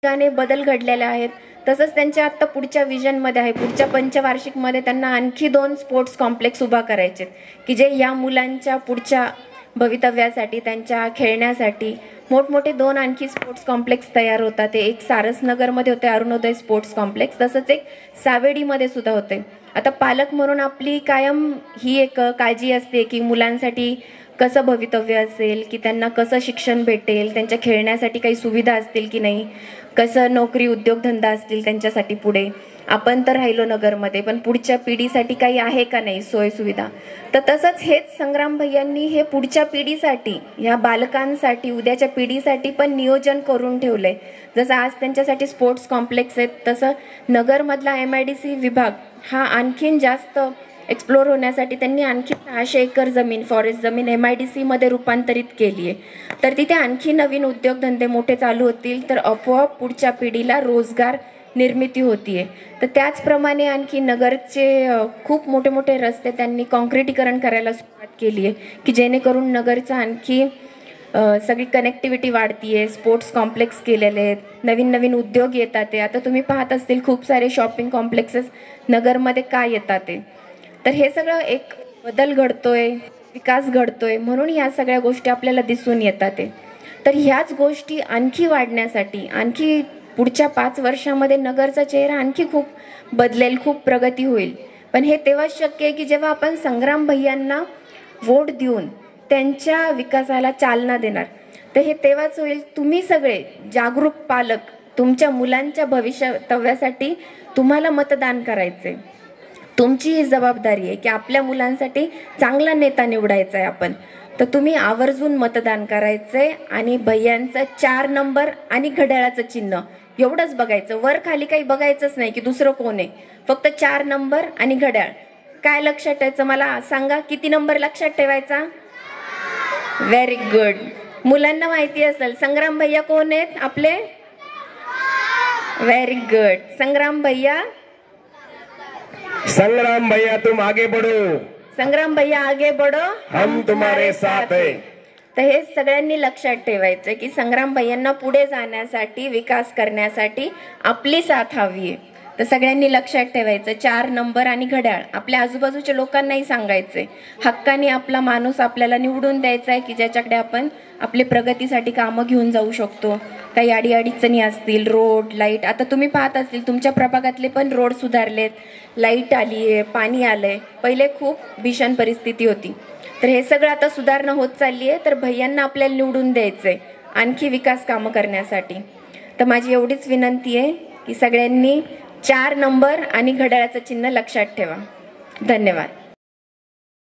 ठिकाणी बदल घडलेले आहेत. तसंच त्यांच्या आता पुढच्या विजनमध्ये आहे, पुढच्या पंचवार्षिकमध्ये त्यांना आणखी 2 स्पोर्ट्स कॉम्प्लेक्स उभा करायचे की जे या मुलांच्या पुढच्या भवितव्यासाठी, त्यांच्या खेळण्यासाठी मोठमोठे 2 आणखी स्पोर्ट्स कॉम्प्लेक्स तयार होतात. ते एक सारसनगरमध्ये होते अरुणोदय स्पोर्ट्स कॉम्प्लेक्स, तसंच एक सावेडीमध्ये सुद्धा होते. आता पालक म्हणून आपली कायम ही एक काळजी असते की मुलांसाठी कसं भवितव्य असेल, की त्यांना कसं शिक्षण भेटेल, त्यांच्या खेळण्यासाठी काही सुविधा असतील की नाही, कसं नोकरी उद्योगधंदा असतील त्यांच्यासाठी पुढे. आपण तर राहिलो नगरमध्ये, पण पुढच्या पिढीसाठी काही आहे का नाही सोय सुविधा. तर तसंच हेच संग्राम भैयांनी हे पुढच्या पिढीसाठी, ह्या बालकांसाठी, उद्याच्या पिढीसाठी पण नियोजन करून ठेवलंय. जसं आज त्यांच्यासाठी स्पोर्ट्स कॉम्प्लेक्स आहेत, तसं नगरमधला MIDC विभाग हा आणखीन जास्त एक्सप्लोर होण्यासाठी त्यांनी आणखी 600 एकर जमीन, फॉरेस्ट जमीन MIDC मध्ये रूपांतरित केली आहे. तर तिथे आणखी नवीन उद्योगधंदे मोठे चालू होतील, तर आपोआप पुढच्या पिढीला रोजगार निर्मिती होतीये. तर त्याचप्रमाणे आणखी नगरचे खूप मोठे मोठे रस्ते त्यांनी कॉन्क्रिटीकरण करायला सुरुवात केली आहे की जेणेकरून नगरचं आणखी सगळी कनेक्टिव्हिटी वाढतीये. स्पोर्ट्स कॉम्प्लेक्स केलेले आहेत, नवीन नवीन उद्योग येतात. ते आता तुम्ही पाहत असतील खूप सारे शॉपिंग कॉम्प्लेक्सेस नगरमध्ये काय येतात ते. तर हे सगळं एक बदल घडतोय, विकास घडतोय, म्हणून ह्या सगळ्या गोष्टी आपल्याला दिसून येतात. तर ह्याच गोष्टी आणखी वाढण्यासाठी, आणखी पुढच्या 5 वर्षामध्ये नगरचा चेहरा आणखी खूप बदलेल, खूप प्रगती होईल. पण हे तेव्हाच शक्य आहे की जेव्हा आपण संग्राम भैयांना वोट देऊन त्यांच्या विकासाला चालना देणार. तर हे तेव्हाच होईल, तुम्ही सगळे जागरूक पालक, तुमच्या मुलांच्या भवितव्यासाठी तुम्हाला मतदान करायचंय. तुमची ही जबाबदारी आहे की आपल्या मुलांसाठी चांगला नेता निवडायचा आहे आपण. तर तुम्ही आवर्जून मतदान करायचंय आणि भैयांचं 4 नंबर आणि घड्याळाचं चिन्ह एवढंच बघायचं. वर खाली काही बघायचंच नाही की दुसरं कोण आहे, फक्त 4 नंबर आणि घड्याळ. काय लक्षात ठेवायचं मला सांगा, किती नंबर लक्षात ठेवायचा? Very good. मुलांना माहिती असेल संग्राम भैया कोण आहेत आपले? Very good. संग्राम भैया, संग्राम भैया तुम आगे बढ़ो, संग्राम भैया आगे बढ़ो, हम तुम्हारे साथ है. तर हे सगळ्यांनी लक्षात ठेवायचं की संग्राम भैयांना पुढे जाण्यासाठी, विकास करण्यासाठी आपली साथ हवी आहे. तर सगळ्यांनी लक्षात ठेवायचं 4 नंबर आणि घड्याळ. आपल्या आजूबाजूच्या लोकांनाही सांगायचंय, हक्काने आपला माणूस आपल्याला निवडून द्यायचा आहे की ज्याच्याकडे आपण आपले प्रगतीसाठी कामं घेऊन जाऊ शकतो. काही अडीअडचणी असतील, रोड, लाईट, आता तुम्ही पाहत असतील तुमच्या प्रभागातले पण रोड सुधारलेत, लाईट आली आहे, पाणी आलंय. पहिले खूप भीषण परिस्थिती होती. तर हे सगळं आता सुधारणा होत चालली आहे. तर भैयांना आपल्याला निवडून द्यायचंय आणखी विकास कामं करण्यासाठी. तर माझी एवढीच विनंती आहे की सगळ्यांनी 4 नंबर आणि घड्याळाचं चिन्ह लक्षात ठेवा. धन्यवाद.